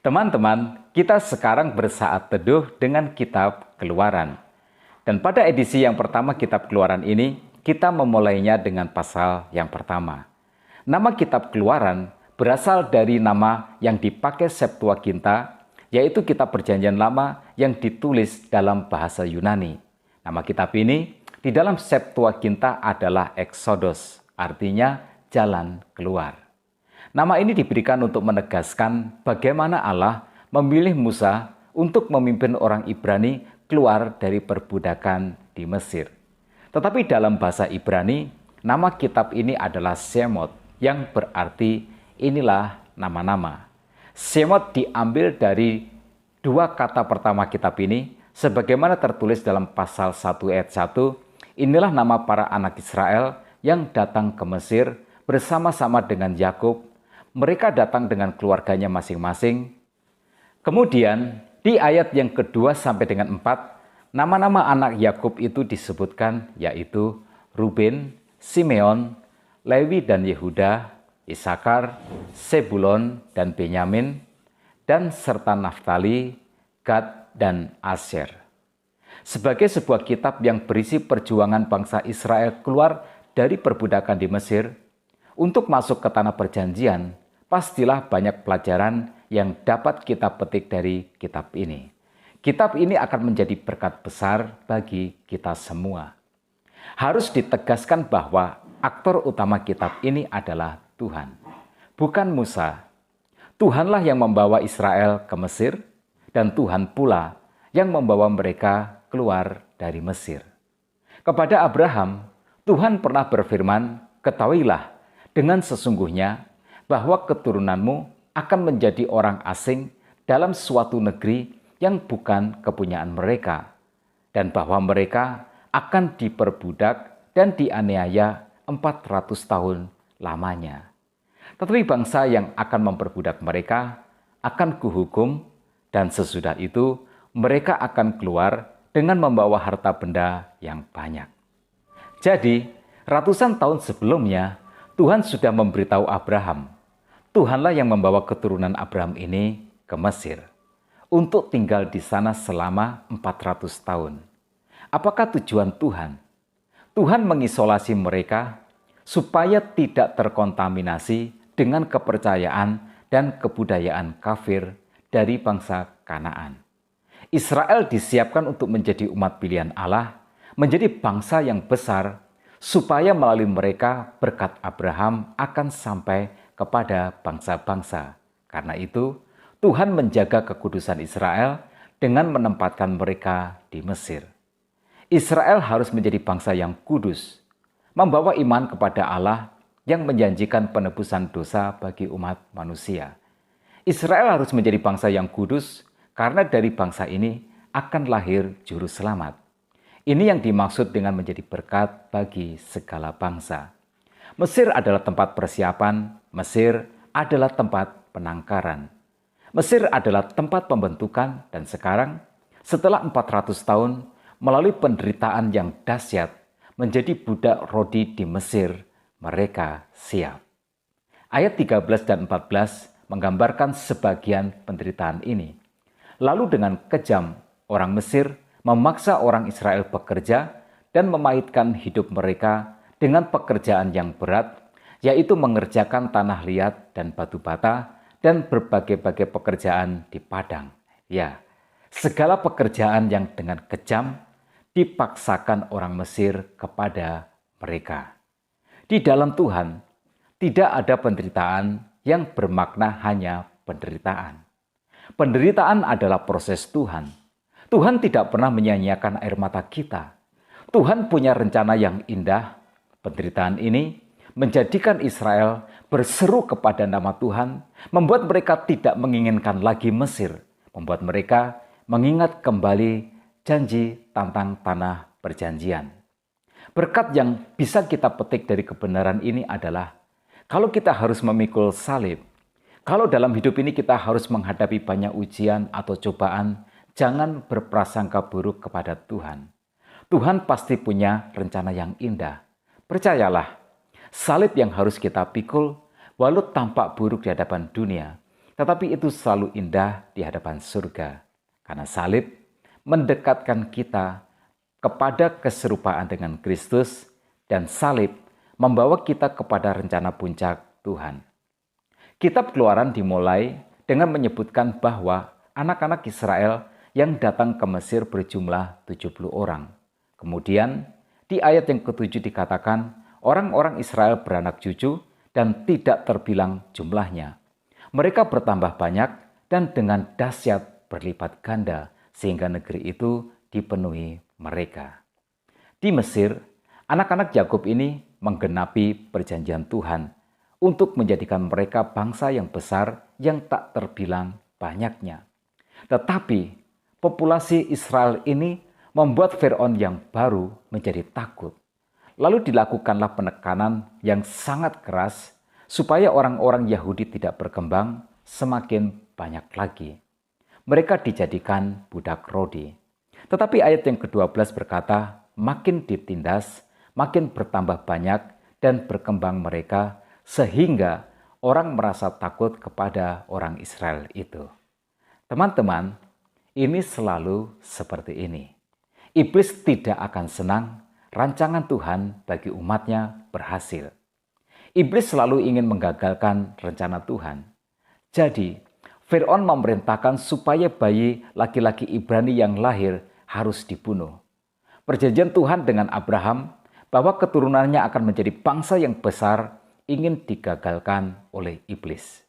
Teman-teman, kita sekarang bersaat teduh dengan kitab Keluaran. Dan pada edisi yang pertama kitab Keluaran ini, kita memulainya dengan pasal yang pertama. Nama kitab Keluaran berasal dari nama yang dipakai Septuaginta, yaitu kitab Perjanjian Lama yang ditulis dalam bahasa Yunani. Nama kitab ini di dalam Septuaginta adalah Exodus, artinya jalan keluar. Nama ini diberikan untuk menegaskan bagaimana Allah memilih Musa untuk memimpin orang Ibrani keluar dari perbudakan di Mesir. Tetapi dalam bahasa Ibrani, nama kitab ini adalah Shemot, yang berarti inilah nama-nama. Shemot diambil dari dua kata pertama kitab ini, sebagaimana tertulis dalam pasal 1 ayat 1, inilah nama para anak Israel yang datang ke Mesir bersama-sama dengan Yakub. Mereka datang dengan keluarganya masing-masing. Kemudian di ayat yang kedua sampai dengan 4, nama-nama anak Yakub itu disebutkan, yaitu Ruben, Simeon, Lewi dan Yehuda, Isakar, Sebulon dan Benyamin, dan serta Naftali, Gad dan Asyer. Sebagai sebuah kitab yang berisi perjuangan bangsa Israel keluar dari perbudakan di Mesir untuk masuk ke tanah perjanjian, pastilah banyak pelajaran yang dapat kita petik dari kitab ini. Kitab ini akan menjadi berkat besar bagi kita semua. Harus ditegaskan bahwa aktor utama kitab ini adalah Tuhan, bukan Musa. Tuhanlah yang membawa Israel ke Mesir, dan Tuhan pula yang membawa mereka keluar dari Mesir. Kepada Abraham, Tuhan pernah berfirman, "Ketahuilah dengan sesungguhnya bahwa keturunanmu akan menjadi orang asing dalam suatu negeri yang bukan kepunyaan mereka, dan bahwa mereka akan diperbudak dan dianiaya 400 tahun lamanya. Tetapi bangsa yang akan memperbudak mereka akan kuhukum, dan sesudah itu mereka akan keluar dengan membawa harta benda yang banyak." Jadi, ratusan tahun sebelumnya, Tuhan sudah memberitahu Abraham, Tuhanlah yang membawa keturunan Abraham ini ke Mesir untuk tinggal di sana selama 400 tahun. Apakah tujuan Tuhan? Tuhan mengisolasi mereka supaya tidak terkontaminasi dengan kepercayaan dan kebudayaan kafir dari bangsa Kanaan. Israel disiapkan untuk menjadi umat pilihan Allah, menjadi bangsa yang besar, supaya melalui mereka berkat Abraham akan sampai kepada bangsa-bangsa. Karena itu, Tuhan menjaga kekudusan Israel dengan menempatkan mereka di Mesir. Israel harus menjadi bangsa yang kudus, membawa iman kepada Allah yang menjanjikan penebusan dosa bagi umat manusia. Israel harus menjadi bangsa yang kudus karena dari bangsa ini akan lahir juru selamat. Ini yang dimaksud dengan menjadi berkat bagi segala bangsa. Mesir adalah tempat persiapan, Mesir adalah tempat penangkaran. Mesir adalah tempat pembentukan, dan sekarang setelah 400 tahun melalui penderitaan yang dahsyat menjadi budak Rodi di Mesir, mereka siap. Ayat 13 dan 14 menggambarkan sebagian penderitaan ini. Lalu dengan kejam orang Mesir memaksa orang Israel bekerja dan memahitkan hidup mereka dengan pekerjaan yang berat, yaitu mengerjakan tanah liat dan batu bata dan berbagai-bagai pekerjaan di padang. Ya, segala pekerjaan yang dengan kejam dipaksakan orang Mesir kepada mereka. Di dalam Tuhan, tidak ada penderitaan yang bermakna hanya penderitaan. Penderitaan adalah proses Tuhan. Tuhan tidak pernah menyia-nyiakan air mata kita. Tuhan punya rencana yang indah. Penderitaan ini menjadikan Israel berseru kepada nama Tuhan, membuat mereka tidak menginginkan lagi Mesir, membuat mereka mengingat kembali janji tentang tanah perjanjian. Berkat yang bisa kita petik dari kebenaran ini adalah, kalau kita harus memikul salib, kalau dalam hidup ini kita harus menghadapi banyak ujian atau cobaan, jangan berprasangka buruk kepada Tuhan. Tuhan pasti punya rencana yang indah. Percayalah, salib yang harus kita pikul, walau tampak buruk di hadapan dunia, tetapi itu selalu indah di hadapan surga. Karena salib mendekatkan kita kepada keserupaan dengan Kristus, dan salib membawa kita kepada rencana puncak Tuhan. Kitab Keluaran dimulai dengan menyebutkan bahwa anak-anak Israel yang datang ke Mesir berjumlah 70 orang. Kemudian di ayat yang ke-7 dikatakan orang-orang Israel beranak cucu dan tidak terbilang jumlahnya. Mereka bertambah banyak dan dengan dahsyat berlipat ganda sehingga negeri itu dipenuhi mereka. Di Mesir, anak-anak Yakub ini menggenapi perjanjian Tuhan untuk menjadikan mereka bangsa yang besar yang tak terbilang banyaknya. Tetapi populasi Israel ini membuat Firaun yang baru menjadi takut. Lalu dilakukanlah penekanan yang sangat keras supaya orang-orang Yahudi tidak berkembang semakin banyak lagi. Mereka dijadikan budak rodi. Tetapi ayat yang ke-12 berkata, makin ditindas, makin bertambah banyak dan berkembang mereka, sehingga orang merasa takut kepada orang Israel itu. Teman-teman, ini selalu seperti ini. Iblis tidak akan senang rancangan Tuhan bagi umatnya berhasil. Iblis selalu ingin menggagalkan rencana Tuhan. Jadi, Firaun memerintahkan supaya bayi laki-laki Ibrani yang lahir harus dibunuh. Perjanjian Tuhan dengan Abraham bahwa keturunannya akan menjadi bangsa yang besar ingin digagalkan oleh iblis.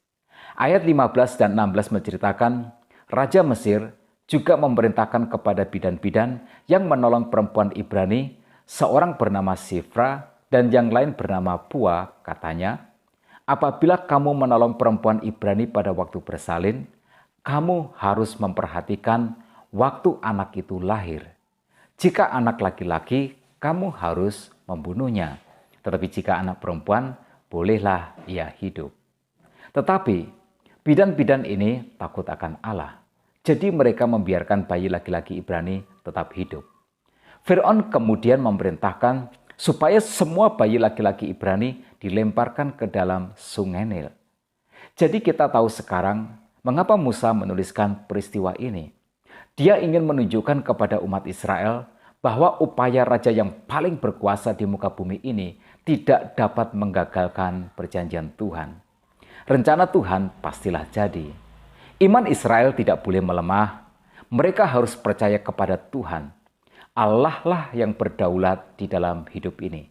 Ayat 15 dan 16 menceritakan Raja Mesir juga memerintahkan kepada bidan-bidan yang menolong perempuan Ibrani, seorang bernama Sifra dan yang lain bernama Pua, katanya, apabila kamu menolong perempuan Ibrani pada waktu bersalin, kamu harus memperhatikan waktu anak itu lahir. Jika anak laki-laki, kamu harus membunuhnya. Tetapi jika anak perempuan, bolehlah ia hidup. Tetapi bidan-bidan ini takut akan Allah. Jadi mereka membiarkan bayi laki-laki Ibrani tetap hidup. Firaun kemudian memerintahkan supaya semua bayi laki-laki Ibrani dilemparkan ke dalam sungai Nil. Jadi kita tahu sekarang mengapa Musa menuliskan peristiwa ini. Dia ingin menunjukkan kepada umat Israel bahwa upaya raja yang paling berkuasa di muka bumi ini tidak dapat menggagalkan perjanjian Tuhan. Rencana Tuhan pastilah jadi. Iman Israel tidak boleh melemah. Mereka harus percaya kepada Tuhan. Allah lah yang berdaulat di dalam hidup ini.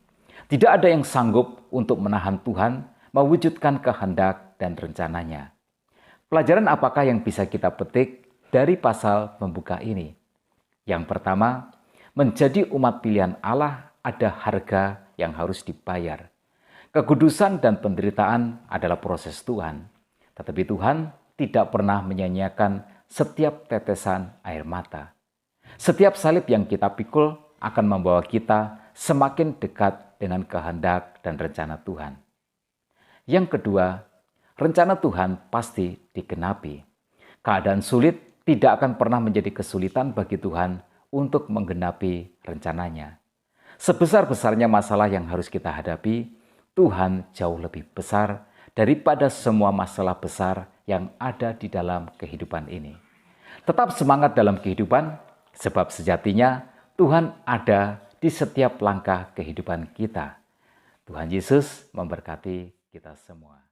Tidak ada yang sanggup untuk menahan Tuhan mewujudkan kehendak dan rencananya. Pelajaran apakah yang bisa kita petik dari pasal pembuka ini? Yang pertama, menjadi umat pilihan Allah ada harga yang harus dibayar. Kekudusan dan penderitaan adalah proses Tuhan. Tetapi Tuhan tidak pernah menyanyiakan setiap tetesan air mata. Setiap salib yang kita pikul akan membawa kita semakin dekat dengan kehendak dan rencana Tuhan. Yang kedua, rencana Tuhan pasti digenapi. Keadaan sulit tidak akan pernah menjadi kesulitan bagi Tuhan untuk menggenapi rencananya. Sebesar-besarnya masalah yang harus kita hadapi, Tuhan jauh lebih besar daripada semua masalah besar yang ada di dalam kehidupan ini. Tetap semangat dalam kehidupan, sebab sejatinya Tuhan ada di setiap langkah kehidupan kita. Tuhan Yesus memberkati kita semua.